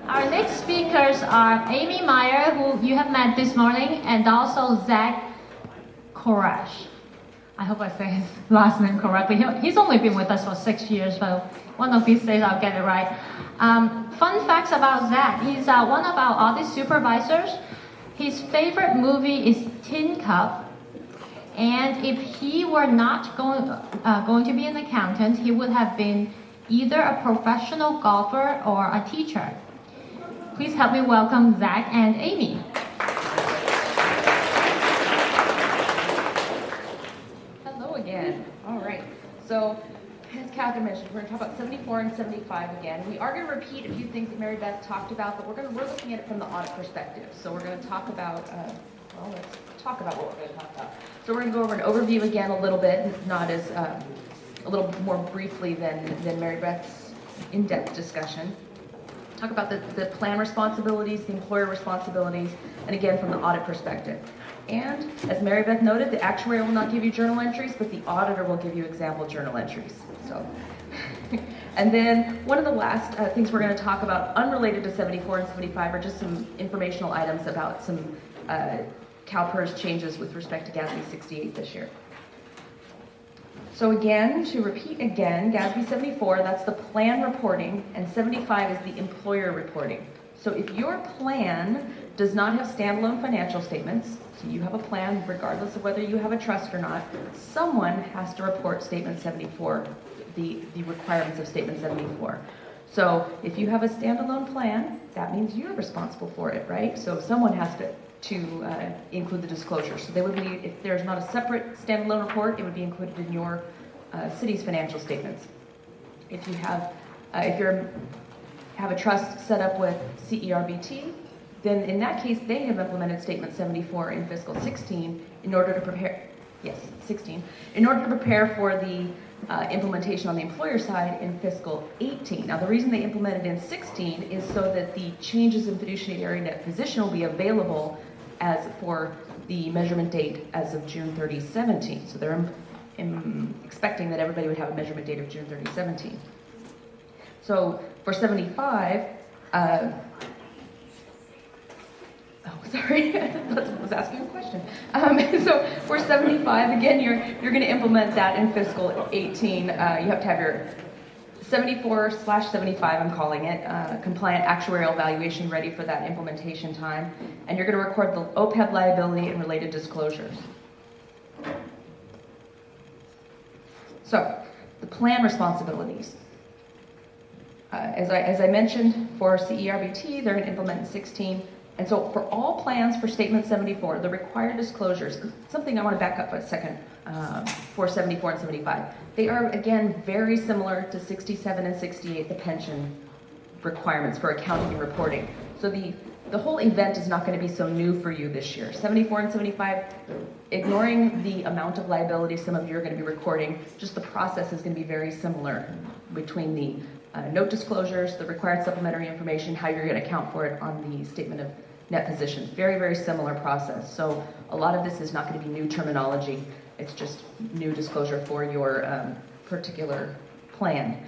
Our next speakers are Amy Meyer, who you have met this morning, and also Zach Koresh. I hope I say his last name correctly. He's only been with us for 6 years, so one of these days I'll get it right. Fun facts about Zach. He's one of our audit supervisors. His favorite movie is Tin Cup. And if he were not going to be an accountant, he would have been either a professional golfer or a teacher. Please help me welcome Zach and Amy. Hello again. All right. So, as Catherine mentioned, we're going to talk about 74 and 75 again. We are going to repeat a few things that Mary Beth talked about, but we're looking at it from the audit perspective. So we're going to talk about, let's talk about what we're going to talk about. So we're going to go over an overview again a little bit, not as, a little more briefly than Mary Beth's in-depth discussion. Talk about the plan responsibilities, the employer responsibilities, and again from the audit perspective. And as Mary Beth noted, the actuary will not give you journal entries, but the auditor will give you example journal entries. So, and then one of the last things we're going to talk about, unrelated to 74 and 75, are just some informational items about some CalPERS changes with respect to GASB 68 this year. So again, to repeat again, GASB 74, that's the plan reporting, and 75 is the employer reporting. So if your plan does not have standalone financial statements, so you have a plan regardless of whether you have a trust or not, someone has to report Statement 74, the requirements of Statement 74. So if you have a standalone plan, that means you're responsible for it, right? So someone has to include the disclosure. So they would be, if there's not a separate standalone report, it would be included in your city's financial statements. If you have, have a trust set up with CERBT, then in that case they have implemented Statement 74 in fiscal 16 in order to prepare. Yes, 16 in order to prepare for the implementation on the employer side in fiscal 18. Now the reason they implemented in 16 is so that the changes in fiduciary net position will be available as for the measurement date as of June 30, 17. So they're expecting that everybody would have a measurement date of June 30, 17. So for 75, sorry, I was asking a question. So for 75, again, you're going to implement that in fiscal 18. You have to have your 74/75, I'm calling it, compliant actuarial valuation ready for that implementation time. And you're going to record the OPEB liability and related disclosures. So, the plan responsibilities. As I mentioned, for CERBT, they're going to implement in 16. And so for all plans for Statement 74, the required disclosures, something I want to back up for a second, for 74 and 75. They are, again, very similar to 67 and 68, the pension requirements for accounting and reporting. So the whole event is not going to be so new for you this year. 74 and 75, ignoring the amount of liability some of you are going to be recording, just the process is going to be very similar between the note disclosures, the required supplementary information, how you're going to account for it on the statement of net position. Very, very similar process. So a lot of this is not going to be new terminology. It's just new disclosure for your particular plan.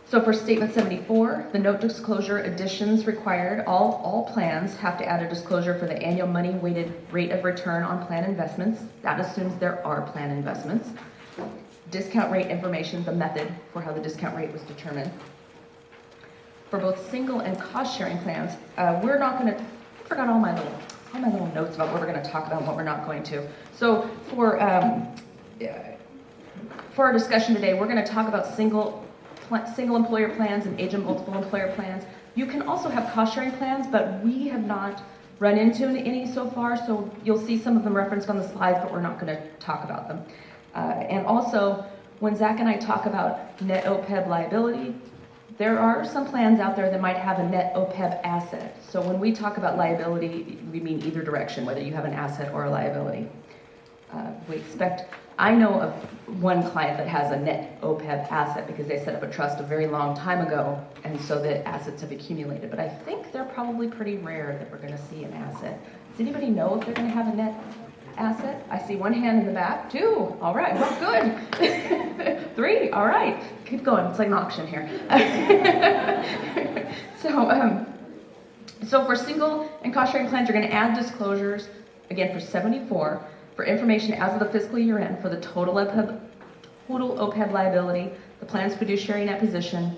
So for Statement 74, the note disclosure additions required, all plans have to add a disclosure for the annual money-weighted rate of return on plan investments. That assumes there are plan investments. Discount rate information, the method for how the discount rate was determined. For both single and cost-sharing plans, we're not going to, I forgot all my little notes about what we're going to talk about and what we're not going to. So for our discussion today, we're going to talk about single employer plans and agent multiple employer plans. You can also have cost-sharing plans, but we have not run into any so far, so you'll see some of them referenced on the slides, but we're not going to talk about them. And also, when Zach and I talk about net OPEB liability, there are some plans out there that might have a net OPEB asset. So when we talk about liability, we mean either direction, whether you have an asset or a liability. I know of one client that has a net OPEB asset because they set up a trust a very long time ago, and so the assets have accumulated. But I think they're probably pretty rare that we're going to see an asset. Does anybody know if they're going to have a net asset? I see one hand in the back. 2. All right. Well, good. 3. All right. Keep going. It's like an auction here. So So for single and cost sharing plans, you're going to add disclosures, again for 74, for information as of the fiscal year end for the total OPEB liability, the plan's fiduciary net position,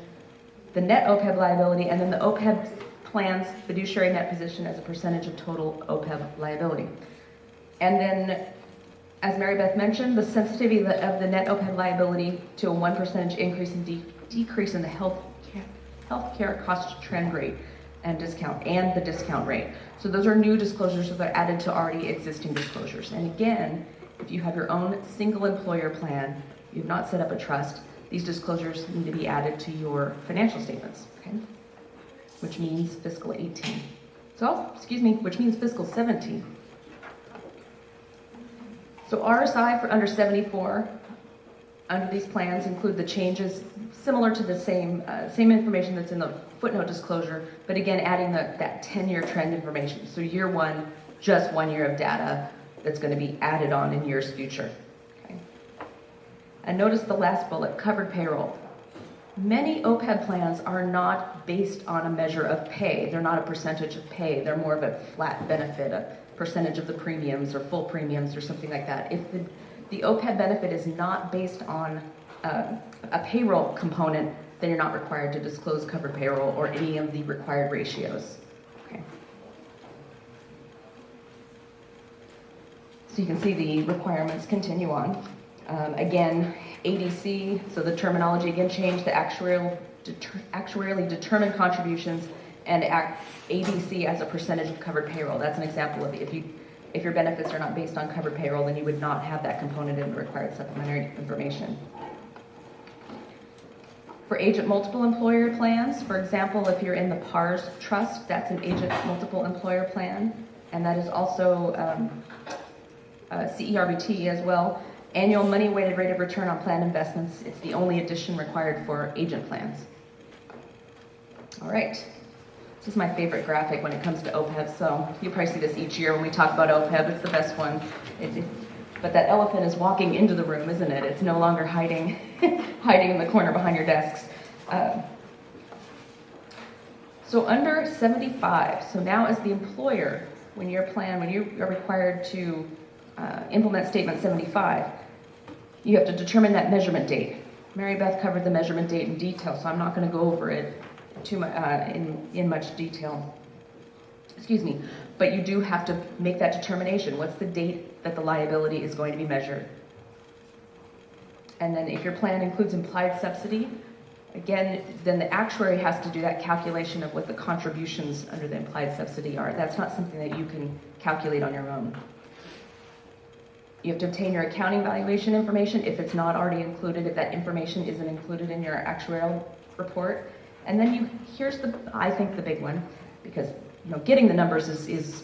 the net OPEB liability, and then the OPEB plan's fiduciary net position as a percentage of total OPEB liability. And then, as Mary Beth mentioned, the sensitivity of the net OPEB liability to a 1% increase and decrease in the healthcare cost trend rate and discount, and the discount rate. So those are new disclosures that are added to already existing disclosures. And again, if you have your own single employer plan, you've not set up a trust, these disclosures need to be added to your financial statements, okay? Which means fiscal 18. Which means fiscal 17. So RSI for under 74 under these plans include the changes similar to the same information that's in the footnote disclosure, but again adding that 10-year trend information. So year one, just 1 year of data that's going to be added on in years future. Okay. And notice the last bullet, covered payroll. Many OPEB plans are not based on a measure of pay. They're not a percentage of pay. They're more of a flat benefit, a percentage of the premiums or full premiums or something like that. If the OPEB benefit is not based on a payroll component, then you're not required to disclose covered payroll or any of the required ratios. Okay. So you can see the requirements continue on. Again, ADC, so the terminology again changed, the actuarially determined contributions, and ADC as a percentage of covered payroll. That's an example of if your benefits are not based on covered payroll, then you would not have that component in the required supplementary information. For agent multiple employer plans, for example, if you're in the PARS trust, that's an agent multiple employer plan, and that is also CERBT as well. Annual money weighted rate of return on planned investments, it's the only addition required for agent plans. All right. This is my favorite graphic when it comes to OPEB, so you'll probably see this each year when we talk about OPEB. It's the best one. But that elephant is walking into the room, isn't it? It's no longer hiding in the corner behind your desks. So under 75, so now as the employer, when you are required to implement Statement 75, you have to determine that measurement date. Mary Beth covered the measurement date in detail, so I'm not going to go over it in much detail. But you do have to make that determination. What's the date that the liability is going to be measured? And then if your plan includes implied subsidy, again, then the actuary has to do that calculation of what the contributions under the implied subsidy are. That's not something that you can calculate on your own. You have to obtain your accounting valuation information if it's not already included, if that information isn't included in your actuarial report. And then here's I think the big one, because getting the numbers is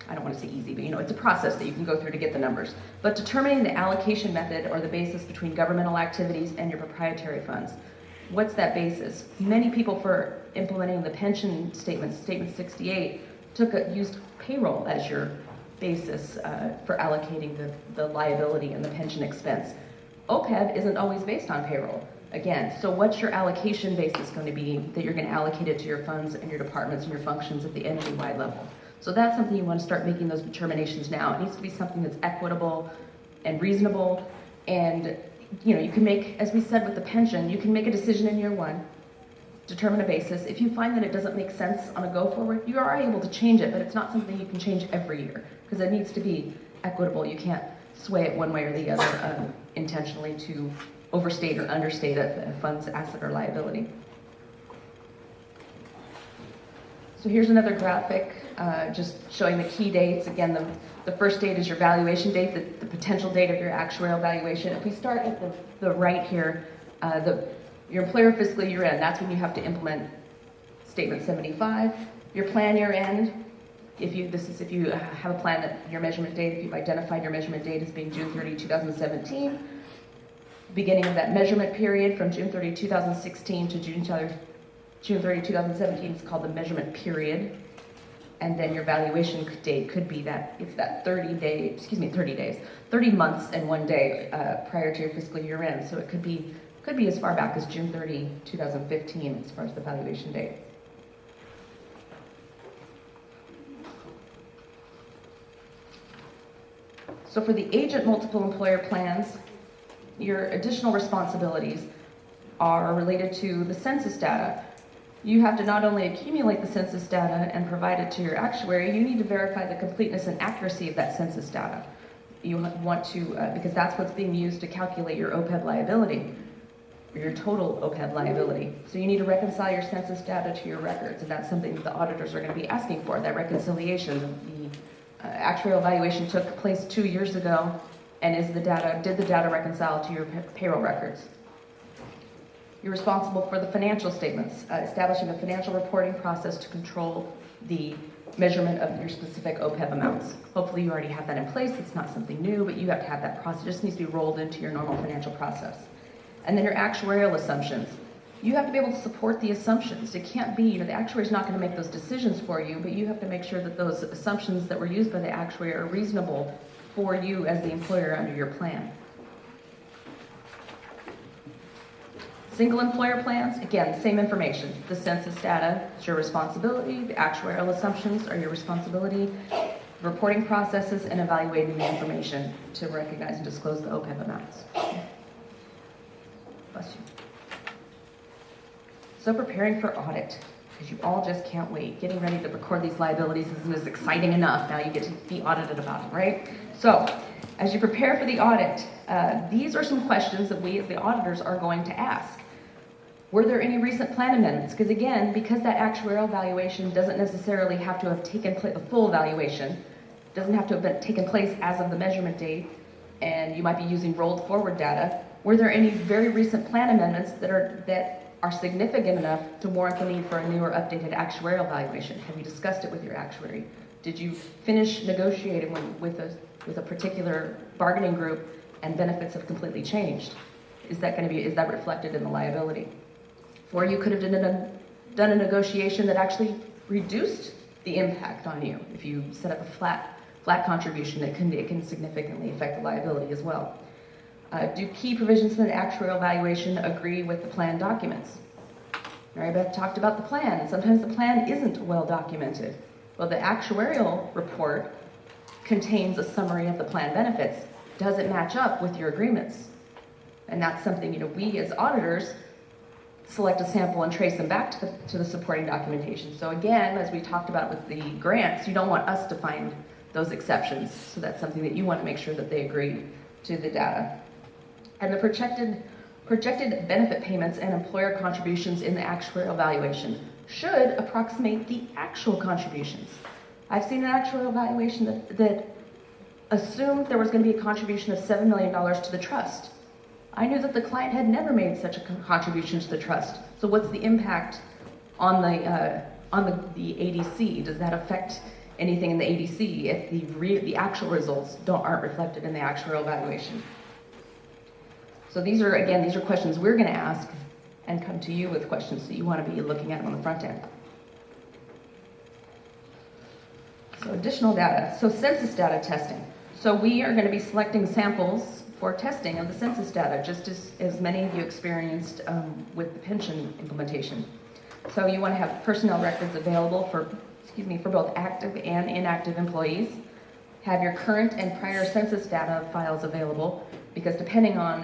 I don't want to say easy, but it's a process that you can go through to get the numbers. But determining the allocation method or the basis between governmental activities and your proprietary funds. What's that basis? Many people, for implementing the pension statement 68, used payroll as your basis for allocating the liability and the pension expense. OPEB isn't always based on payroll. Again, so what's your allocation basis going to be that you're going to allocate it to your funds and your departments and your functions at the entity-wide level? So that's something you want to start making those determinations now. It needs to be something that's equitable and reasonable, and you can make, as we said with the pension, you can make a decision in year one, determine a basis. If you find that it doesn't make sense on a go forward, you are able to change it, but it's not something you can change every year because it needs to be equitable. You can't sway it one way or the other intentionally to overstate or understate a fund's asset or liability. So here's another graphic just showing the key dates. Again, the first date is your valuation date, the potential date of your actuarial valuation. If we start at the right here, your employer fiscal year end, that's when you have to implement Statement 75. Your plan year end, if you have a plan that your measurement date, if you've identified your measurement date as being June 30, 2017, beginning of that measurement period from June 30, 2016 to June 30, 2017 is called the measurement period. And then your valuation date could be it's that 30 months and 1 day prior to your fiscal year end. So it could be as far back as June 30, 2015 as far as the valuation date. So for the agent multiple employer plans, your additional responsibilities are related to the census data. You have to not only accumulate the census data and provide it to your actuary, you need to verify the completeness and accuracy of that census data. You want to, because that's what's being used to calculate your OPEB liability, or your total OPEB liability. So you need to reconcile your census data to your records, and that's something that the auditors are going to be asking for, that reconciliation. The actuarial evaluation took place 2 years ago, and did the data reconcile to your payroll records? You're responsible for the financial statements, establishing a financial reporting process to control the measurement of your specific OPEB amounts. Hopefully you already have that in place. It's not something new, but you have to have that process. It just needs to be rolled into your normal financial process. And then your actuarial assumptions. You have to be able to support the assumptions. It can't be, the actuary is not going to make those decisions for you, but you have to make sure that those assumptions that were used by the actuary are reasonable for you as the employer under your plan. Single employer plans, again, same information. The census data is your responsibility. The actuarial assumptions are your responsibility. Reporting processes and evaluating the information to recognize and disclose the OPEB amounts. Bless you. So preparing for audit, because you all just can't wait. Getting ready to record these liabilities isn't exciting enough. Now you get to be audited about it, right? So as you prepare for the audit, these are some questions that we as the auditors are going to ask. Were there any recent plan amendments? Because again, because that actuarial valuation doesn't necessarily have to have taken place, the full valuation doesn't have to have been taken place as of the measurement date, and you might be using rolled forward data. Were there any very recent plan amendments that are significant enough to warrant the need for a new or updated actuarial valuation? Have you discussed it with your actuary? Did you finish negotiating with a particular bargaining group and benefits have completely changed? Is that reflected in the liability? Or you could have done a negotiation that actually reduced the impact on you. If you set up a flat contribution, it can significantly affect the liability as well. Do key provisions in the actuarial valuation agree with the plan documents? Mary Beth talked about the plan, and sometimes the plan isn't well documented. Well, the actuarial report contains a summary of the plan benefits. Does it match up with your agreements? And that's something, we as auditors select a sample and trace them back to the supporting documentation. So again, as we talked about with the grants, you don't want us to find those exceptions. So that's something that you want to make sure that they agree to the data. And the projected benefit payments and employer contributions in the actuarial valuation should approximate the actual contributions. I've seen an actuarial valuation that assumed there was going to be a contribution of $7 million to the trust. I knew that the client had never made such a contribution to the trust. So what's the impact on the ADC? Does that affect anything in the ADC if the actual results aren't reflected in the actuarial valuation? So these are questions we're going to ask and come to you with questions that you want to be looking at on the front end. So additional data. So census data testing. So we are going to be selecting samples for testing of the census data, just as many of you experienced with the pension implementation. So you want to have personnel records available for both active and inactive employees. Have your current and prior census data files available, because depending on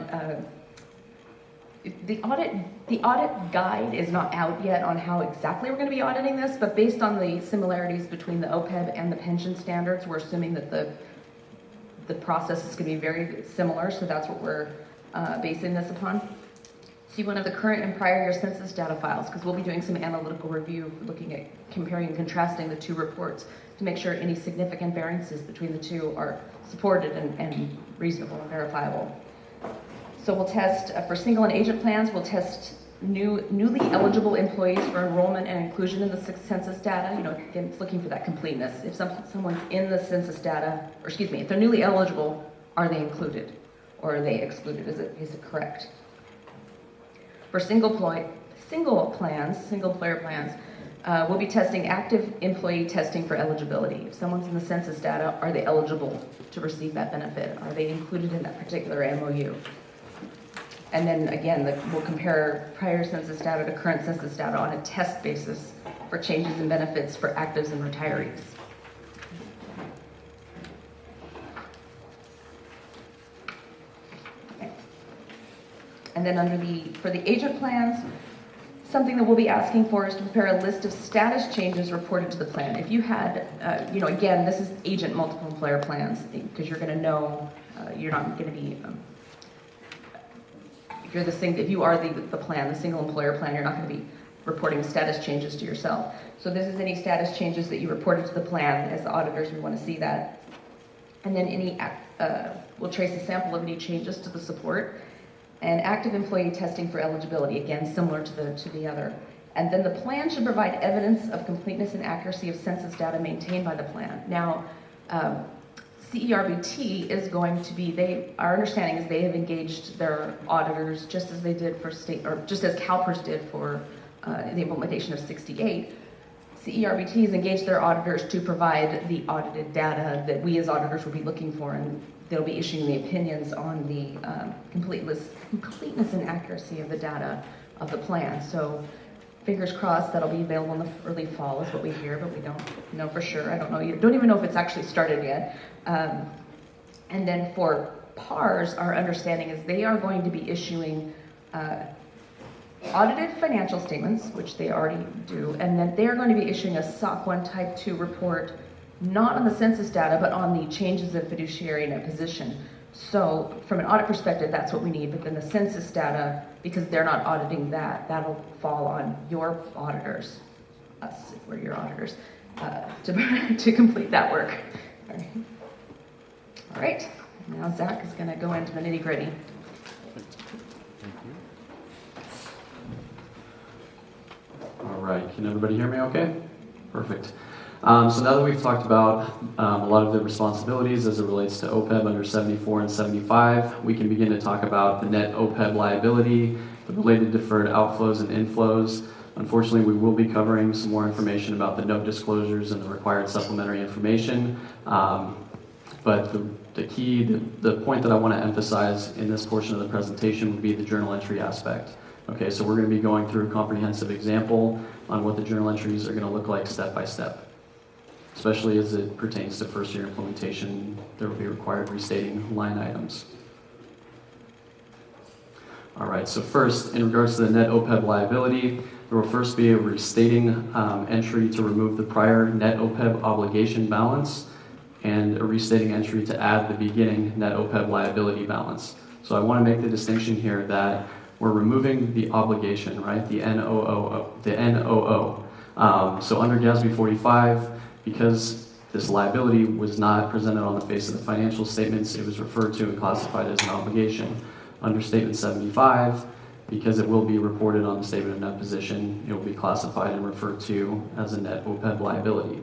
the audit guide is not out yet on how exactly we're going to be auditing this, but based on the similarities between the OPEB and the pension standards, we're assuming that the process is going to be very similar, so that's what we're basing this upon. So you want to have the current and prior year census data files, because we'll be doing some analytical review, looking at comparing and contrasting the two reports to make sure any significant variances between the two are supported and reasonable and verifiable. So we'll test, for single and agent plans, we'll test newly eligible employees for enrollment and inclusion in the census data. Again, it's looking for that completeness. If someone's in the census data, if they're newly eligible, are they included or are they excluded? Is it correct? For single employer plans, we'll be testing active employee testing for eligibility. If someone's in the census data, are they eligible to receive that benefit? Are they included in that particular MOU? And then again, we'll compare prior census data to current census data on a test basis for changes in benefits for actives and retirees. And then for the agent plans, something that we'll be asking for is to prepare a list of status changes reported to the plan. If you had, again, this is agent multiple employer plans, because you're going to know, you're not going to be, if you are the plan, the single employer plan, you're not going to be reporting status changes to yourself. So this is any status changes that you reported to the plan. As the auditors, we want to see that. And then we'll trace a sample of any changes to the support. And active employee testing for eligibility, again, similar to the other. And then the plan should provide evidence of completeness and accuracy of census data maintained by the plan. Now, CERBT is going to be, our understanding is they have engaged their auditors just as they did for just as CalPERS did for the implementation of 68. CERBT has engaged their auditors to provide the audited data that we as auditors will be looking for, and they'll be issuing the opinions on the completeness and accuracy of the data of the plan. So fingers crossed that'll be available in the early fall is what we hear, but we don't know for sure. I don't know. You don't even know if it's actually started yet. And then for PARS, our understanding is they are going to be issuing audited financial statements, which they already do, and then they are going to be issuing a SOC 1 Type 2 report, not on the census data, but on the changes in fiduciary net position. So from an audit perspective, that's what we need, but then the census data, because they're not auditing that, that'll fall on your auditors, us, if we're your auditors, to complete that work. All right, now Zach is gonna go into the nitty gritty. All right, can everybody hear me okay? Perfect. So now that we've talked about a lot of the responsibilities as it relates to OPEB under 74 and 75, we can begin to talk about the net OPEB liability, the related deferred outflows and inflows. Unfortunately, we will be covering some more information about the note disclosures and the required supplementary information. But the point that I want to emphasize in this portion of the presentation would be the journal entry aspect. Okay, so we're going to be going through a comprehensive example on what the journal entries are going to look like step by step. Especially as it pertains to first year implementation, there will be required restating line items. All right, so first, in regards to the net OPEB liability, there will first be a restating entry to remove the prior net OPEB obligation balance and a restating entry to add the beginning net OPEB liability balance. So I want to make the distinction here that we're removing the obligation, right? The NOO. So under GASB 45, because this liability was not presented on the face of the financial statements, it was referred to and classified as an obligation. Under Statement 75, because it will be reported on the statement of net position, it will be classified and referred to as a net OPEB liability.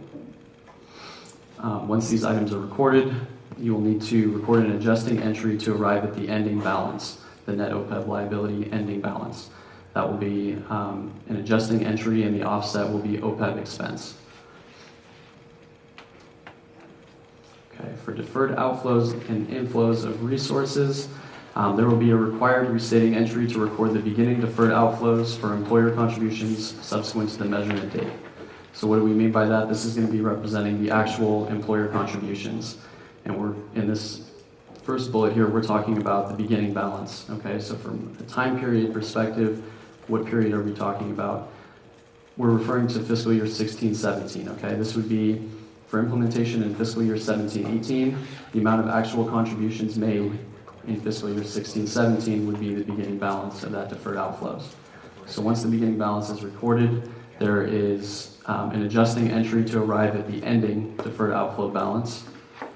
Once these items are recorded, you will need to record an adjusting entry to arrive at the ending balance, the net OPEB liability ending balance. That will be an adjusting entry, and the offset will be OPEB expense. Okay, for deferred outflows and inflows of resources, there will be a required restating entry to record the beginning deferred outflows for employer contributions subsequent to the measurement date. So what do we mean by that? This is going to be representing the actual employer contributions. And we're in this first bullet here, we're talking about the beginning balance. Okay, so from a time period perspective, what period are we talking about? We're referring to fiscal year 16-17. Okay, this would be for implementation in fiscal year 17-18. The amount of actual contributions made in fiscal year 16-17 would be the beginning balance of that deferred outflows. So once the beginning balance is recorded, there is an adjusting entry to arrive at the ending deferred outflow balance,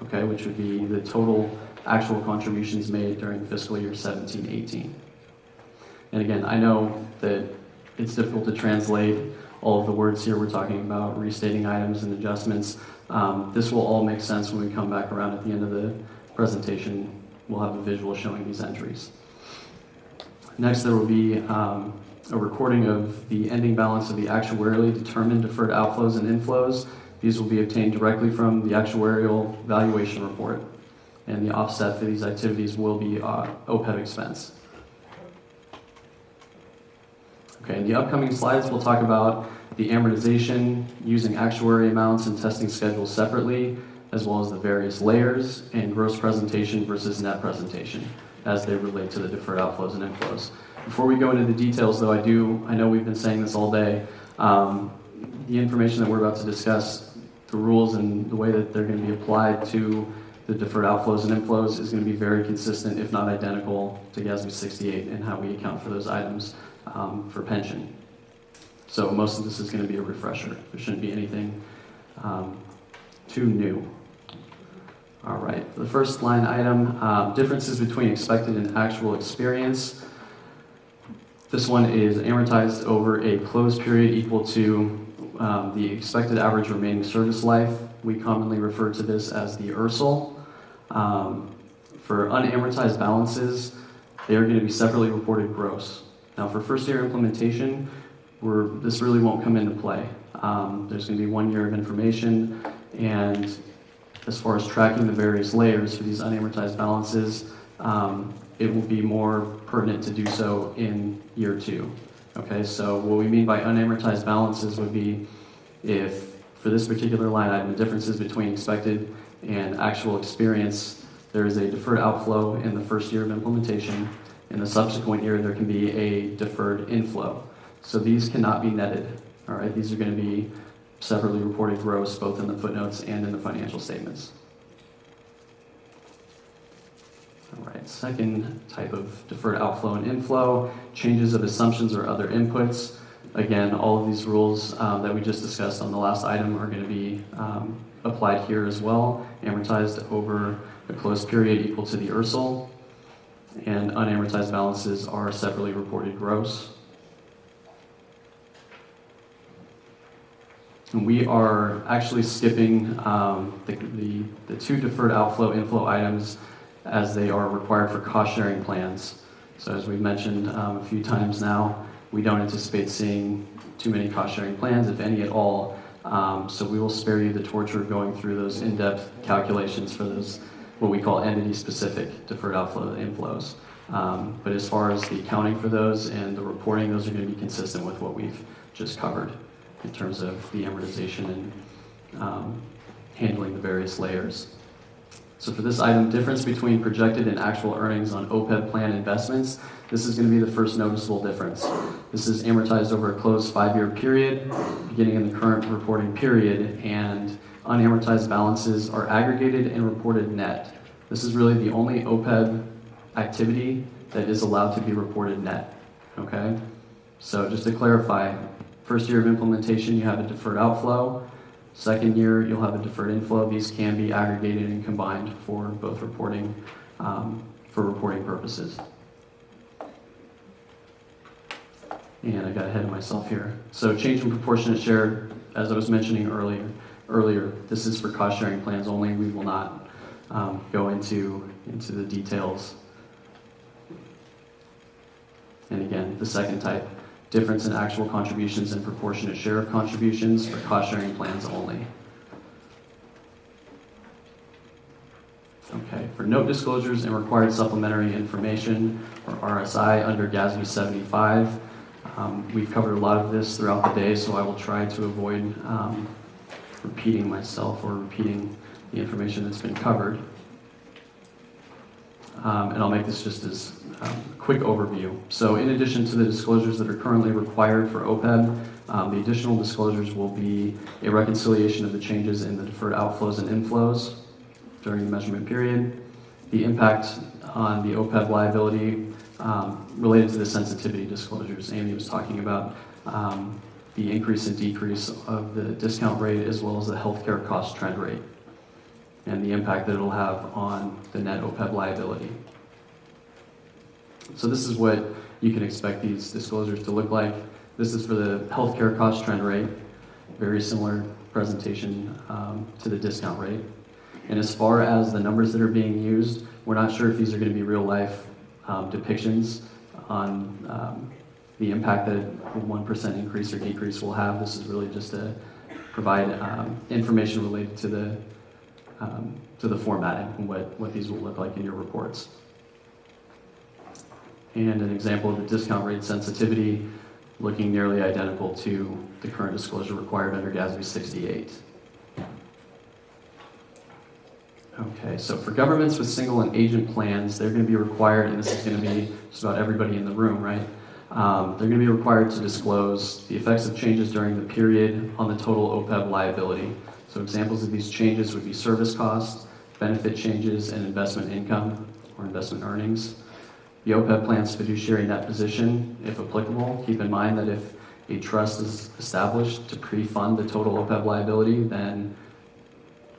okay, which would be the total actual contributions made during fiscal year 17-18. And again, I know that it's difficult to translate all of the words here. We're talking about restating items and adjustments. This will all make sense when we come back around at the end of the presentation. We'll have a visual showing these entries. Next, there will be a recording of the ending balance of the actuarially determined deferred outflows and inflows. These will be obtained directly from the actuarial valuation report. And the offset for these activities will be OPEB expense. Okay, in the upcoming slides, we'll talk about the amortization using actuary amounts and testing schedules separately, as well as the various layers and gross presentation versus net presentation as they relate to the deferred outflows and inflows. Before we go into the details, though, I know we've been saying this all day, the information that we're about to discuss, the rules and the way that they're going to be applied to the deferred outflows and inflows is going to be very consistent, if not identical, to GASB 68 and how we account for those items for pension. So most of this is going to be a refresher. There shouldn't be anything too new. All right, the first line item, differences between expected and actual experience. This one is amortized over a closed period equal to the expected average remaining service life. We commonly refer to this as the ERSL. For unamortized balances, they are going to be separately reported gross. Now for first year implementation, this really won't come into play. There's going to be 1 year of information, and as far as tracking the various layers for these unamortized balances, it will be more pertinent to do so in year 2. Okay, so what we mean by unamortized balances would be if, for this particular line item, the differences between expected and actual experience, there is a deferred outflow in the first year of implementation. In the subsequent year, there can be a deferred inflow. So these cannot be netted. All right, these are going to be separately reported gross, both in the footnotes and in the financial statements. All right, second type of deferred outflow and inflow, changes of assumptions or other inputs. Again, all of these rules that we just discussed on the last item are going to be applied here as well, amortized over a closed period equal to the ERSL, and unamortized balances are separately reported gross. And we are actually skipping the 2 deferred outflow inflow items as they are required for cost sharing plans. So as we've mentioned a few times now, we don't anticipate seeing too many cost sharing plans, if any at all. So we will spare you the torture of going through those in-depth calculations for those, what we call entity-specific deferred outflow inflows. But as far as the accounting for those and the reporting, those are going to be consistent with what we've just covered in terms of the amortization and handling the various layers. So for this item, difference between projected and actual earnings on OPEB plan investments, this is going to be the first noticeable difference. This is amortized over a closed 5-year period, beginning in the current reporting period, and unamortized balances are aggregated and reported net. This is really the only OPEB activity that is allowed to be reported net. Okay? So just to clarify, first year of implementation, you have a deferred outflow. Second year, you'll have a deferred inflow. These can be aggregated and combined for both reporting, for reporting purposes. And I got ahead of myself here. So change in proportionate share, as I was mentioning earlier, this is for cost sharing plans only. We will not go into the details. And again, the second type, difference in actual contributions and proportionate share of contributions for cost-sharing plans only. Okay, for note disclosures and required supplementary information, or RSI, under GASB 75, we've covered a lot of this throughout the day, so I will try to avoid repeating myself or repeating the information that's been covered. And I'll make this just as a quick overview. So in addition to the disclosures that are currently required for OPEB, the additional disclosures will be a reconciliation of the changes in the deferred outflows and inflows during the measurement period, the impact on the OPEB liability related to the sensitivity disclosures. Amy was talking about the increase and decrease of the discount rate as well as the healthcare cost trend rate, and the impact that it'll have on the net OPEB liability. So this is what you can expect these disclosures to look like. This is for the healthcare cost trend rate, very similar presentation to the discount rate. And as far as the numbers that are being used, we're not sure if these are going to be real life depictions on the impact that a 1% increase or decrease will have. This is really just to provide information related to the formatting and what these will look like in your reports. And an example of the discount rate sensitivity looking nearly identical to the current disclosure required under GASB 68. Okay, so for governments with single and agent plans, they're going to be required, and this is going to be just about everybody in the room, right? They're going to be required to disclose the effects of changes during the period on the total OPEB liability. So examples of these changes would be service costs, benefit changes, and investment income or investment earnings. The OPEB plan's fiduciary net position, if applicable. Keep in mind that if a trust is established to pre-fund the total OPEB liability, then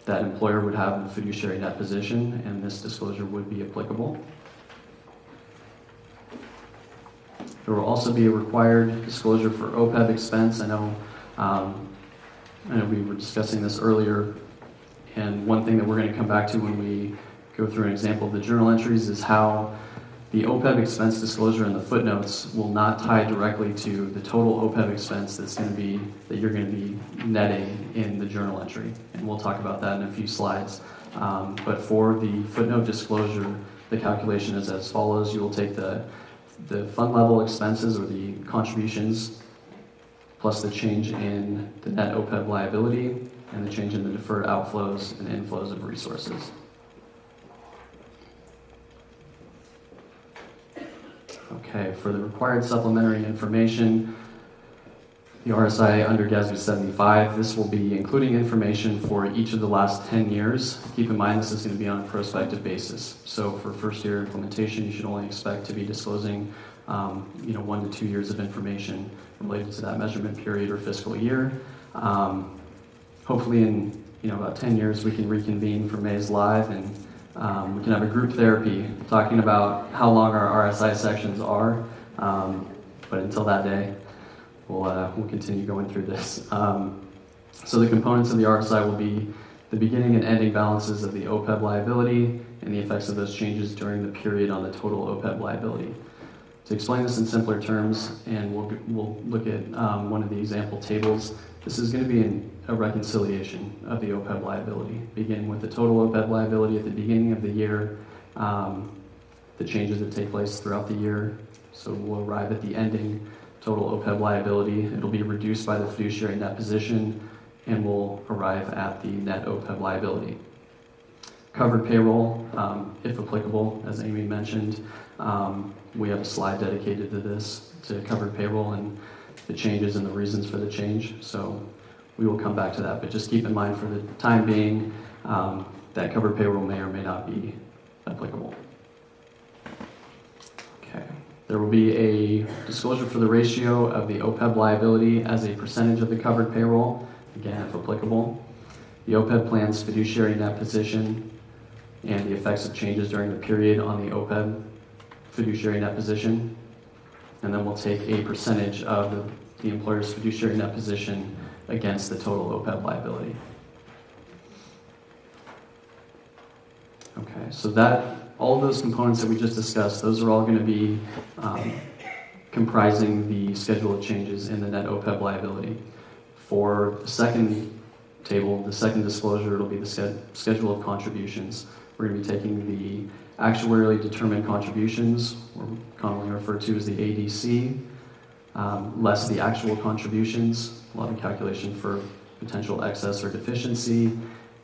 that employer would have a fiduciary net position, and this disclosure would be applicable. There will also be a required disclosure for OPEB expense. I know we were discussing this earlier, and one thing that we're going to come back to when we go through an example of the journal entries is how the OPEB expense disclosure in the footnotes will not tie directly to the total OPEB expense that you're going to be netting in the journal entry. And we'll talk about that in a few slides. But for the footnote disclosure, the calculation is as follows. You will take the fund level expenses or the contributions plus the change in the net OPEB liability and the change in the deferred outflows and inflows of resources. Okay, for the required supplementary information, the RSI under GASB 75, this will be including information for each of the last 10 years. Keep in mind this is going to be on a prospective basis. So for first year implementation, you should only expect to be disclosing 1 to 2 years of information related to that measurement period or fiscal year. Hopefully in about 10 years we can reconvene for May's Live and we can have a group therapy talking about how long our RSI sections are, but until that day, we'll continue going through this. So the components of the RSI will be the beginning and ending balances of the OPEB liability and the effects of those changes during the period on the total OPEB liability. To explain this in simpler terms, and we'll look at one of the example tables, this is going to be a reconciliation of the OPEB liability, beginning with the total OPEB liability at the beginning of the year, the changes that take place throughout the year. So we'll arrive at the ending total OPEB liability. It'll be reduced by the fiduciary net position, and we'll arrive at the net OPEB liability. Covered payroll, if applicable, as Amy mentioned. We have a slide dedicated to this, to covered payroll and the changes and the reasons for the change. So we will come back to that, but just keep in mind for the time being that covered payroll may or may not be applicable. Okay. There will be a disclosure for the ratio of the OPEB liability as a percentage of the covered payroll, again, if applicable. The OPEB plan's fiduciary net position and the effects of changes during the period on the OPEB fiduciary net position. And then we'll take a percentage of the employer's fiduciary net position against the total OPEB liability. Okay, so all of those components that we just discussed, those are all going to be comprising the schedule of changes in the net OPEB liability. For the second table, the second disclosure, it'll be the schedule of contributions. We're going to be taking the actuarially determined contributions, or commonly referred to as the ADC, less the actual contributions. We'll have a calculation for potential excess or deficiency,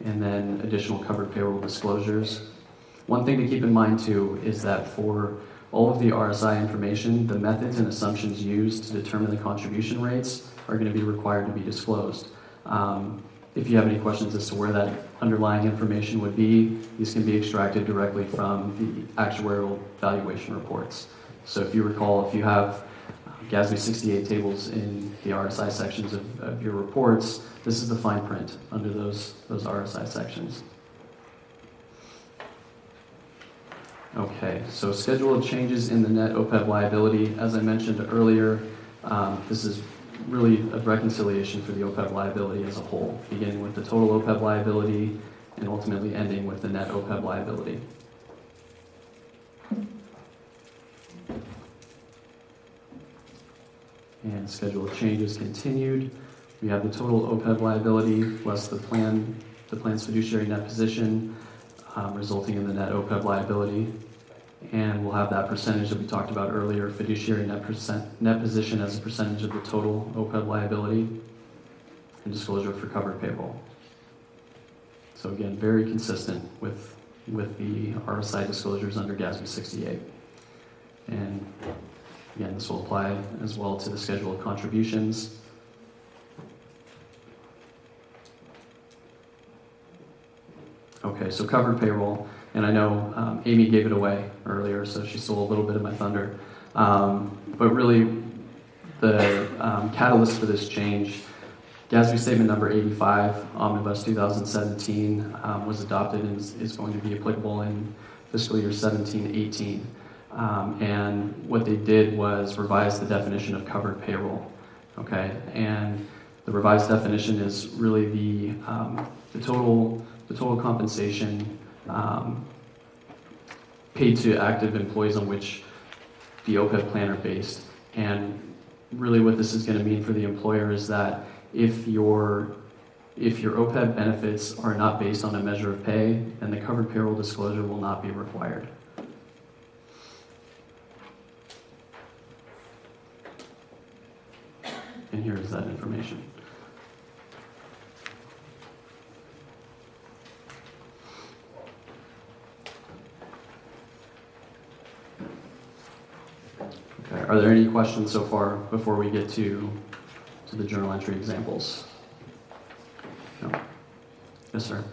and then additional covered payroll disclosures. One thing to keep in mind too is that for all of the RSI information, the methods and assumptions used to determine the contribution rates are going to be required to be disclosed. If you have any questions as to where that underlying information would be, these can be extracted directly from the actuarial valuation reports. So if you recall, if you have GASB 68 tables in the RSI sections of your reports, this is the fine print under those RSI sections. Okay, so schedule of changes in the net OPEB liability. As I mentioned earlier, this is really a reconciliation for the OPEB liability as a whole, beginning with the total OPEB liability and ultimately ending with the net OPEB liability. And schedule of changes continued. We have the total OPEB liability less the plan's fiduciary net position, resulting in the net OPEB liability. And we'll have that percentage that we talked about earlier, fiduciary net position as a percentage of the total OPEB liability, and disclosure for covered payroll. So again, very consistent with the RSI disclosures under GASB 68. And again, this will apply as well to the schedule of contributions. Okay, so covered payroll, and I know Amy gave it away earlier, so she stole a little bit of my thunder. But really, the catalyst for this change, GASB Statement number 85, Omnibus 2017, was adopted and is going to be applicable in fiscal year 17-18. And what they did was revise the definition of covered payroll. Okay, and the revised definition is really the total compensation paid to active employees on which the OPEB plan are based. And really what this is going to mean for the employer is that if your OPEB benefits are not based on a measure of pay, then the covered payroll disclosure will not be required. And here is that information. Okay, are there any questions so far before we get to the journal entry examples? No? Yes, sir.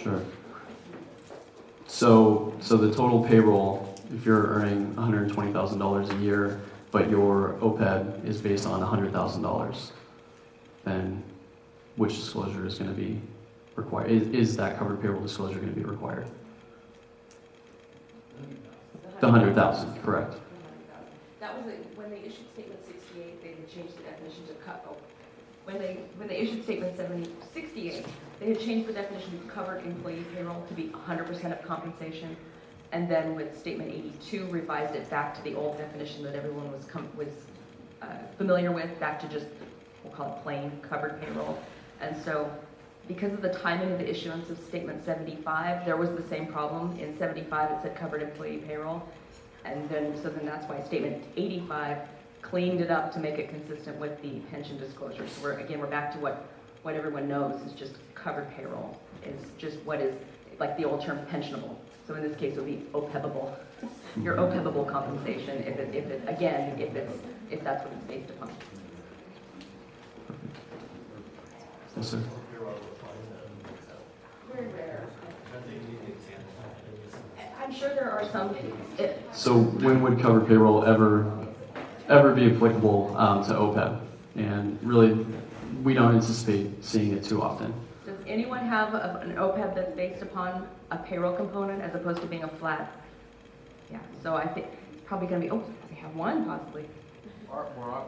Sure. So the total payroll, if you're earning $120,000 a year, but your OPEB is based on $100,000, then which disclosure is going to be required? Is that covered payroll disclosure going to be required? The 100,000, correct. That was when they issued Statement 68, they had changed the definition to when they issued Statement 68, they had changed the definition of covered employee payroll to be 100% of compensation, and then with Statement 82, revised it back to the old definition that everyone was familiar with, back to just, we'll call it plain covered payroll. And so, because of the timing of the issuance of Statement 75, there was the same problem. In 75, it said covered employee payroll, and then that's why Statement 85 cleaned it up to make it consistent with the pension disclosure. So we're back to what everyone knows is just covered payroll. Is just what is, like the old term, pensionable. So in this case, it would be OPEBable. Your OPEBable compensation, if that's what it's based upon. Yes, sir. Very rare. I'm sure there are some. So when would covered payroll ever be applicable to OPEB? And really, we don't anticipate seeing it too often. Does anyone have an OPEB that's based upon a payroll component as opposed to being a flat? Yeah, so I think it's probably going to be, we have one possibly.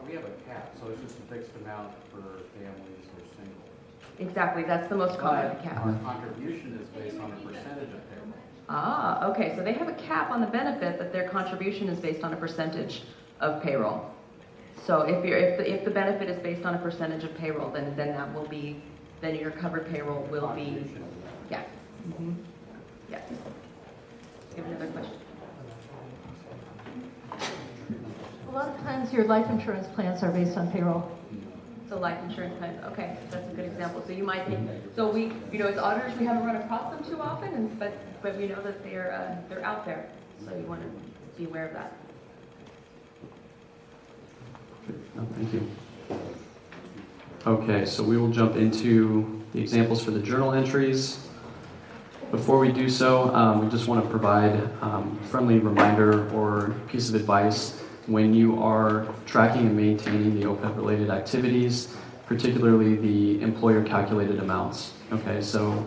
We have a cap, so it's just a fixed amount for families who are single. Exactly, that's the most common cap. Our contribution is based on a percentage of payroll. Ah, okay, so they have a cap on the benefit, but their contribution is based on a percentage of payroll. So if the benefit is based on a percentage of payroll, then that will be, then your covered payroll will be, yeah. Mm-hmm. Yeah. You have another question? A lot of times your life insurance plans are based on payroll. So life insurance plans, okay, that's a good example. So you might think, so we, as auditors, we haven't run across them too often, but we know that they're out there. So you want to be aware of that. No, thank you. Okay, so we will jump into the examples for the journal entries. Before we do so, we just want to provide a friendly reminder or piece of advice when you are tracking and maintaining the OPEB-related activities, particularly the employer-calculated amounts. Okay, so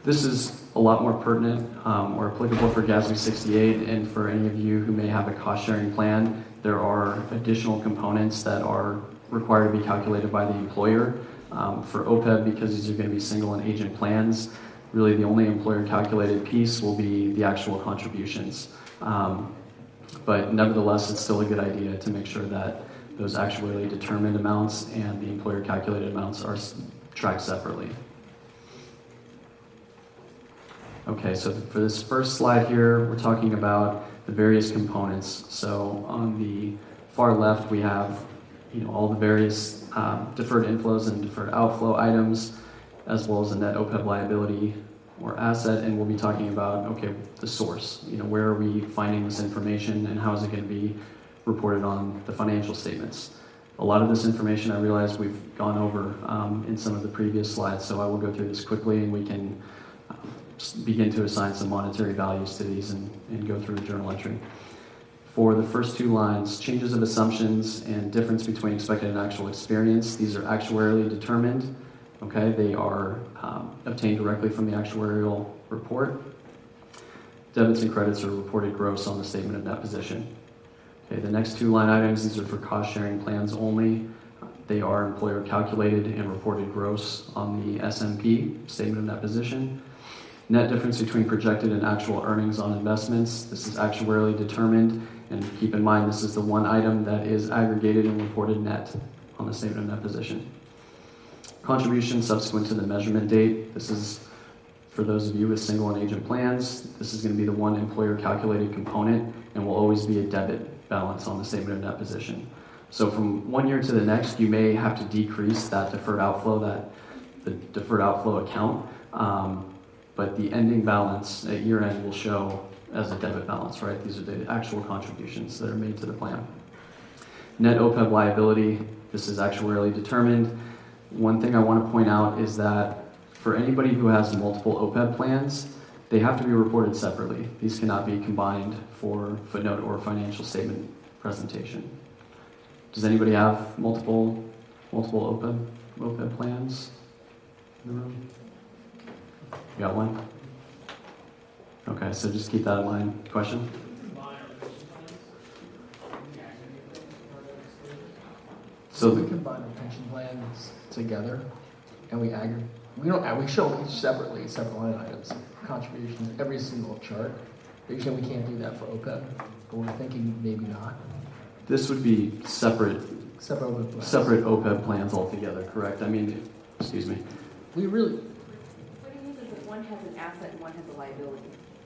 this is a lot more pertinent or applicable for GASB 68, and for any of you who may have a cost-sharing plan, there are additional components that are required to be calculated by the employer. For OPEB, because these are going to be single and agent plans, really the only employer calculated piece will be the actual contributions. But nevertheless, it's still a good idea to make sure that those actuarially determined amounts and the employer calculated amounts are tracked separately. Okay, so for this first slide here, we're talking about the various components. So on the far left, we have all the various deferred inflows and deferred outflow items, as well as a net OPEB liability or asset, and we'll be talking about, okay, the source. Where are we finding this information and how is it going to be reported on the financial statements? A lot of this information I realize we've gone over in some of the previous slides, so I will go through this quickly and we can begin to assign some monetary values to these and go through a journal entry. For the first two lines, changes of assumptions and difference between expected and actual experience, these are actuarially determined. Okay, they are obtained directly from the actuarial report. Debits and credits are reported gross on the statement of net position. Okay, the next two line items, these are for cost sharing plans only. They are employer calculated and reported gross on the SMP, statement of net position. Net difference between projected and actual earnings on investments, this is actuarially determined, and keep in mind this is the one item that is aggregated and reported net on the statement of net position. Contribution subsequent to the measurement date, this is for those of you with single and agent plans, this is going to be the one employer calculated component and will always be a debit balance on the statement of net position. So from 1 year to the next, you may have to decrease that deferred outflow, the deferred outflow account, but the ending balance at year end will show as a debit balance, right? These are the actual contributions that are made to the plan. Net OPEB liability, this is actuarially determined. One thing I want to point out is that for anybody who has multiple OPEB plans, they have to be reported separately. These cannot be combined for footnote or financial statement presentation. Does anybody have multiple OPEB plans in the room? You got one? Okay, so just keep that in mind. Question? So we combine the pension plans together, and we show each separately, separate line items, contributions, every single chart. You're saying we can't do that for OPEB, but we're thinking maybe not. This would be separate OPEB plans. Separate OPEB plans altogether, correct? I mean, excuse me. We really. What it means is that one has an asset and one has a liability.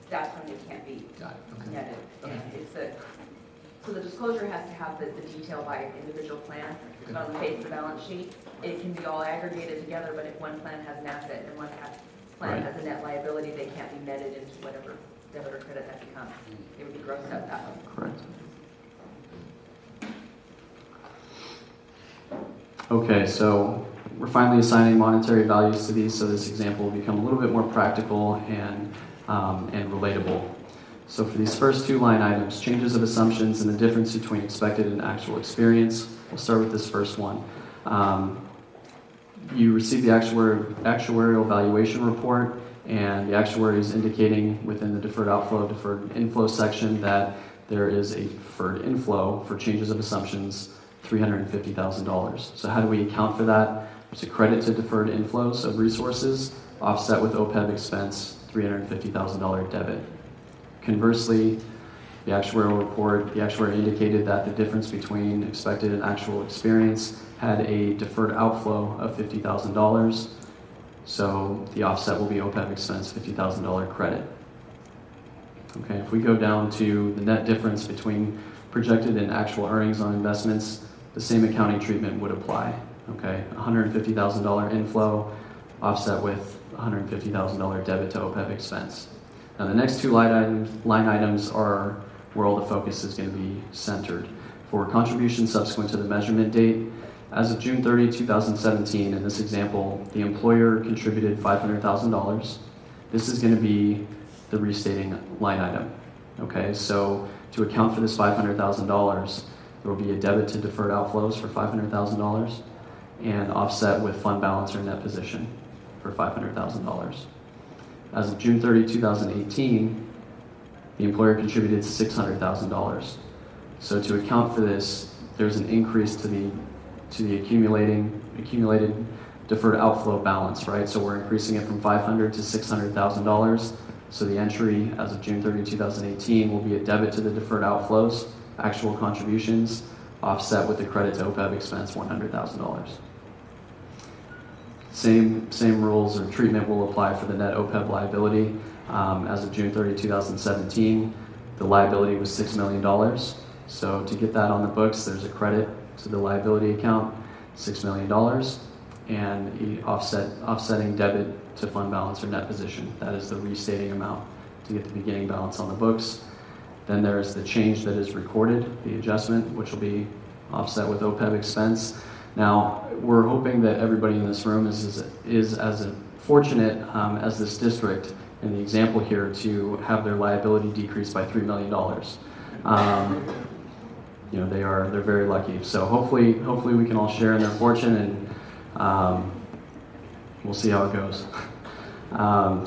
That's when it can't be Got it. Okay. netted. Okay. And so the disclosure has to have the detail by individual plan. But on the face of the balance sheet, it can be all aggregated together, but if one plan has an asset and one plan has a net liability, they can't be netted into whatever debit or credit that becomes. It would be grossed out that way. Correct. Okay, so we're finally assigning monetary values to these, so this example will become a little bit more practical and relatable. So for these first two line items, changes of assumptions and the difference between expected and actual experience, we'll start with this first one. You receive the actuarial valuation report, and the actuary is indicating within the deferred outflow, deferred inflow section that there is a deferred inflow for changes of assumptions, $350,000. So how do we account for that? There's a credit to deferred inflows of resources, offset with OPEB expense, $350,000 debit. Conversely, the actuarial report, the actuary indicated that the difference between expected and actual experience had a deferred outflow of $50,000. So the offset will be OPEB expense, $50,000 credit. Okay, if we go down to the net difference between projected and actual earnings on investments, the same accounting treatment would apply. Okay, $150,000 inflow, offset with $150,000 debit to OPEB expense. Now the next two line items are where all the focus is going to be centered. For contributions subsequent to the measurement date, as of June 30, 2017, in this example, the employer contributed $500,000. This is going to be the restating line item. Okay, so to account for this $500,000, there will be a debit to deferred outflows for $500,000 and offset with fund balance or net position for $500,000. As of June 30, 2018, the employer contributed $600,000. So to account for this, there's an increase to the accumulated deferred outflow balance, right? So we're increasing it from $500,000 to $600,000. So the entry as of June 30, 2018 will be a debit to the deferred outflows, actual contributions, offset with a credit to OPEB expense, $100,000. Same rules or treatment will apply for the net OPEB liability. As of June 30, 2017, the liability was $6 million. So to get that on the books, there's a credit to the liability account, $6 million, and offsetting debit to fund balance or net position. That is the restating amount to get the beginning balance on the books. Then there is the change that is recorded, the adjustment, which will be offset with OPEB expense. Now, we're hoping that everybody in this room is as fortunate as this district in the example here to have their liability decreased by $3 million. They're very lucky. So hopefully we can all share in their fortune, and we'll see how it goes.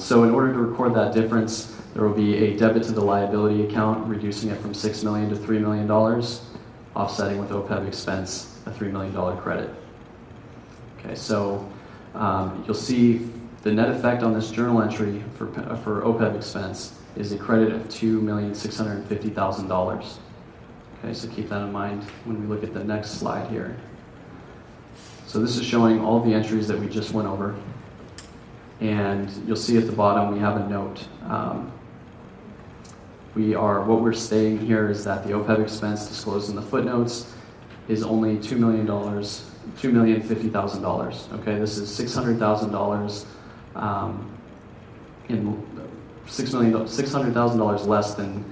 So in order to record that difference, there will be a debit to the liability account, reducing it from $6 million to $3 million, offsetting with OPEB expense a $3 million credit. Okay, so you'll see the net effect on this journal entry for OPEB expense is a credit of $2,650,000. Okay, so keep that in mind when we look at the next slide here. So this is showing all the entries that we just went over. And you'll see at the bottom we have a note. What we're stating here is that the OPEB expense disclosed in the footnotes is only $2,050,000. Okay, this is $600,000 $600,000 less than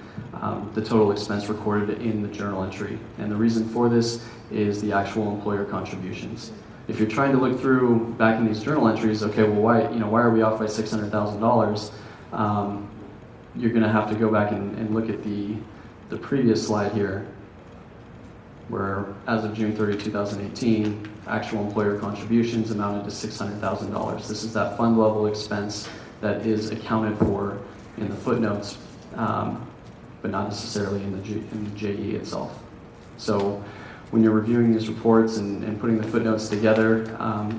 the total expense recorded in the journal entry. And the reason for this is the actual employer contributions. If you're trying to look through back in these journal entries, okay, well, why are we off by $600,000? You're going to have to go back and look at the previous slide here, where as of June 30, 2018, actual employer contributions amounted to $600,000. This is that fund level expense that is accounted for in the footnotes, but not necessarily in the JE itself. So when you're reviewing these reports and putting the footnotes together,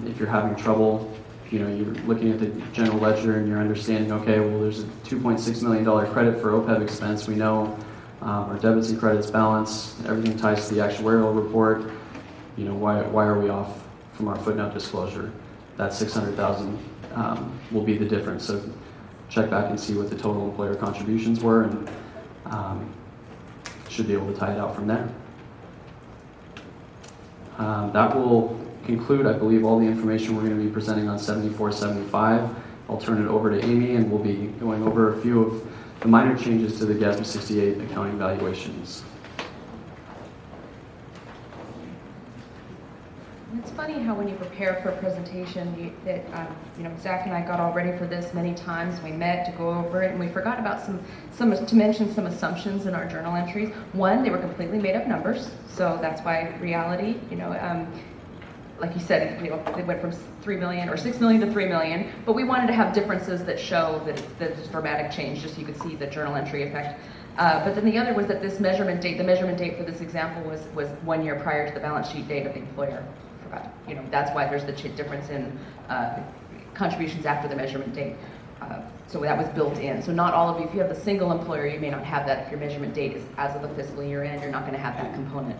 if you're having trouble, you're looking at the general ledger and you're understanding, okay, well, there's a $2.6 million credit for OPEB expense. We know our debits and credits balance, everything ties to the actuarial report. Why are we off from our footnote disclosure? That $600,000 will be the difference. So check back and see what the total employer contributions were, and should be able to tie it out from there. That will conclude, I believe, all the information we're going to be presenting on 7475. I'll turn it over to Amy, and we'll be going over a few of the minor changes to the GASB 68 accounting valuations. It's funny how when you prepare for a presentation, Zach and I got all ready for this many times. We met to go over it, and we forgot about to mention some assumptions in our journal entries. One, they were completely made up numbers, so that's why reality, like you said, they went from 3 million or 6 million to 3 million, but we wanted to have differences that show that there's dramatic change, just so you could see the journal entry effect. But then the other was that the measurement date for this example was 1 year prior to the balance sheet date of the employer. That's why there's the difference in contributions after the measurement date. So that was built in. So not all of you, if you have a single employer, you may not have that. If your measurement date is as of the fiscal year end, you're not going to have that component.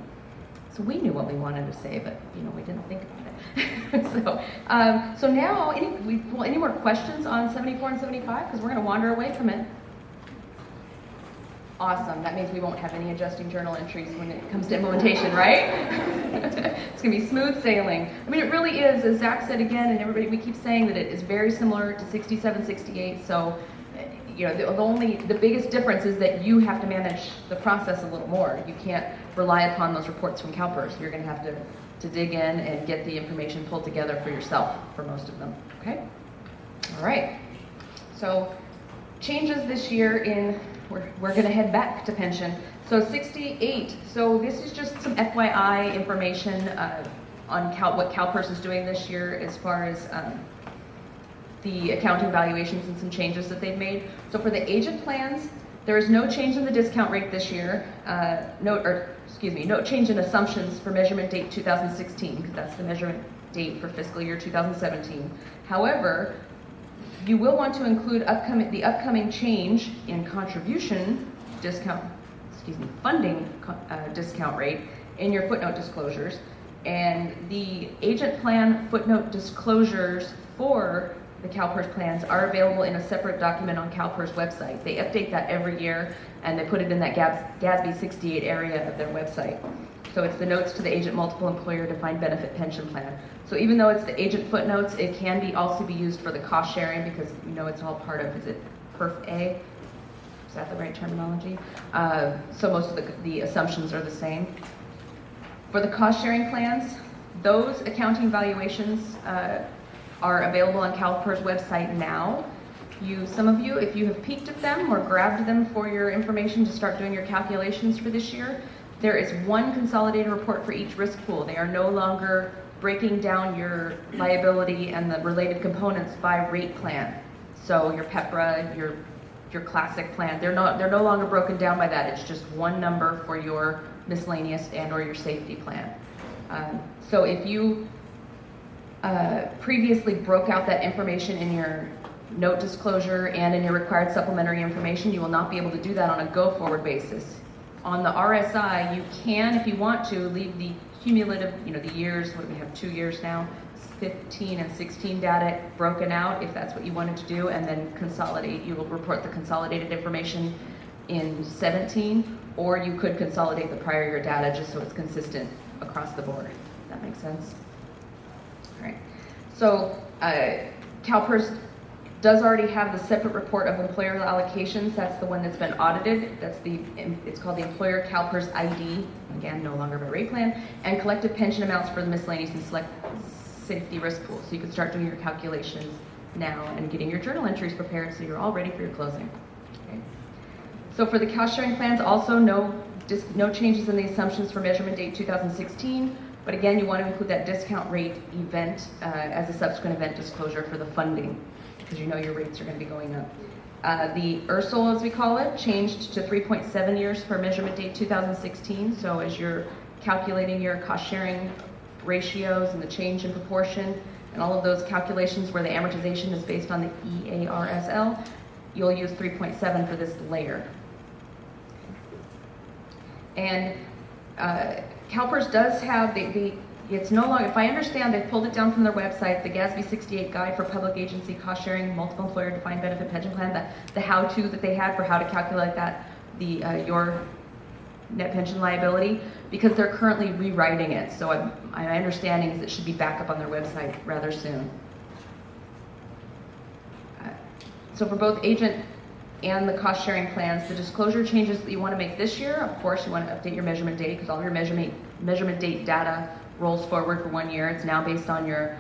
So we knew what we wanted to say, but we didn't think about it. So now, any more questions on 74 and 75? Because we're going to wander away from it. Awesome. That means we won't have any adjusting journal entries when it comes to implementation, right? It's going to be smooth sailing. I mean, it really is, as Zach said again, and everybody, we keep saying that it is very similar to 67, 68. So, the biggest difference is that you have to manage the process a little more. You can't rely upon those reports from CalPERS. You're going to have to dig in and get the information pulled together for yourself for most of them. Okay? All right. So, changes this year we're going to head back to pension. So 68, so this is just some FYI information on what CalPERS is doing this year as far as the accounting valuations and some changes that they've made. So for the agent plans, there is no change in the discount rate this year, no change in assumptions for measurement date 2016, because that's the measurement date for fiscal year 2017. However, you will want to include the upcoming change in contribution discount, funding discount rate in your footnote disclosures. And the agent plan footnote disclosures for the CalPERS plans are available in a separate document on CalPERS website. They update that every year, and they put it in that GASB 68 area of their website. So it's the notes to the agent multiple employer defined benefit pension plan. So even though it's the agent footnotes, it can also be used for the cost sharing, because you know it's all part of, is it PERF A? Is that the right terminology? So most of the assumptions are the same. For the cost sharing plans, those accounting valuations are available on CalPERS website now. Some of you, if you have peeked at them or grabbed them for your information to start doing your calculations for this year, there is one consolidated report for each risk pool. They are no longer breaking down your liability and the related components by rate plan. So your PEPRA, your classic plan, they're no longer broken down by that. It's just one number for your miscellaneous and or your safety plan. So if you previously broke out that information in your note disclosure and in your required supplementary information, you will not be able to do that on a go-forward basis. On the RSI, you can, if you want to, leave the cumulative, the years, what do we have, 2 years now, 15 and 16 data broken out, if that's what you wanted to do, and then consolidate. You will report the consolidated information in 17, or you could consolidate the prior year data just so it's consistent across the board. Does that make sense? All right. So CalPERS does already have the separate report of employer allocations. That's the one that's been audited. It's called the Employer CalPERS ID, again, no longer by rate plan, and collective pension amounts for the miscellaneous and select safety risk pool. So you can start doing your calculations now and getting your journal entries prepared so you're all ready for your closing. Okay. So for the cost sharing plans, also no changes in the assumptions for measurement date 2016, but again, you want to include that discount rate event as a subsequent event disclosure for the funding, because you know your rates are going to be going up. The URSL, as we call it, changed to 3.7 years for measurement date 2016. So as you're calculating your cost sharing ratios and the change in proportion and all of those calculations where the amortization is based on the EARSL, you'll use 3.7 for this layer. And CalPERS does have it's no longer, if I understand, they've pulled it down from their website, the GASB 68 Guide for Public Agency Cost Sharing Multiple Employer Defined Benefit Pension Plan, the how-to that they had for how to calculate that, your net pension liability, because they're currently rewriting it. So my understanding is it should be back up on their website rather soon. So for both agent and the cost sharing plans, the disclosure changes that you want to make this year, of course, you want to update your measurement date, because all your measurement date data rolls forward for 1 year. It's now based on your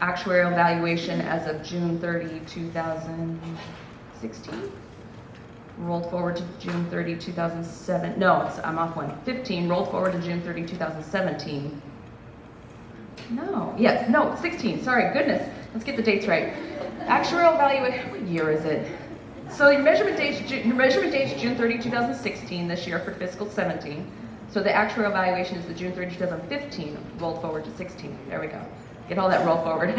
actuarial valuation as of June 30, 2016. Rolled forward to June 30, 2007. No, I'm off one. 15 rolled forward to June 30, 2017. No, yes, no, 16. Sorry, goodness. Let's get the dates right. Actuarial valuation, what year is it? So your measurement date's June 30, 2016 this year for fiscal 17. So the actuarial valuation is the June 30, 2015 rolled forward to 16. There we go. Get all that roll forward.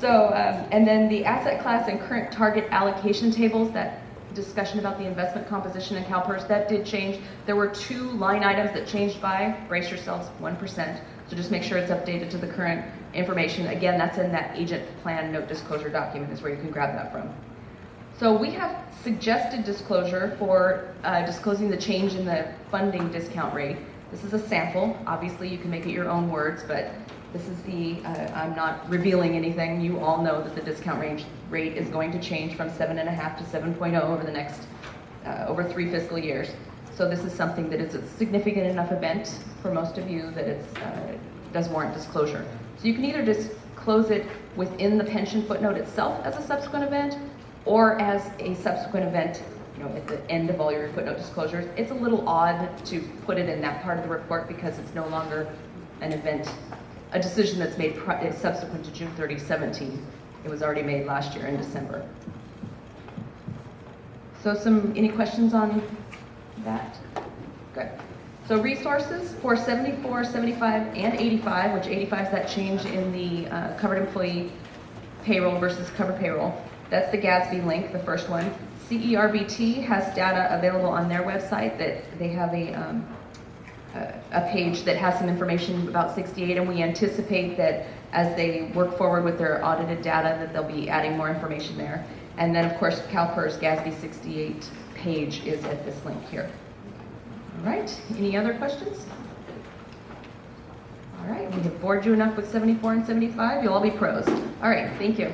So, and then the asset class and current target allocation tables, that discussion about the investment composition in CalPERS, that did change. There were 2 line items that changed by, brace yourselves, 1%. So just make sure it's updated to the current information. Again, that's in that agent plan note disclosure document is where you can grab that from. So we have suggested disclosure for disclosing the change in the funding discount rate. This is a sample. Obviously, you can make it your own words, but this is I'm not revealing anything. You all know that the discount rate is going to change from 7.5 to 7.0 over the next, over 3 fiscal years. So this is something that is a significant enough event for most of you that it does warrant disclosure. So you can either disclose it within the pension footnote itself as a subsequent event, or as a subsequent event, at the end of all your footnote disclosures. It's a little odd to put it in that part of the report because it's no longer an event, a decision that's made subsequent to June 30, 17. It was already made last year in December. So any questions on that? Good. So resources for 74, 75, and 85, which 85 is that change in the covered employee payroll versus covered payroll. That's the GASB link, the first one. CERBT has data available on their website that they have a page that has some information about 68, and we anticipate that as they work forward with their audited data that they'll be adding more information there. And then of course CalPERS GASB 68 page is at this link here. All right, any other questions? All right, we have bored you enough with 74 and 75. You'll all be pros. All right, thank you.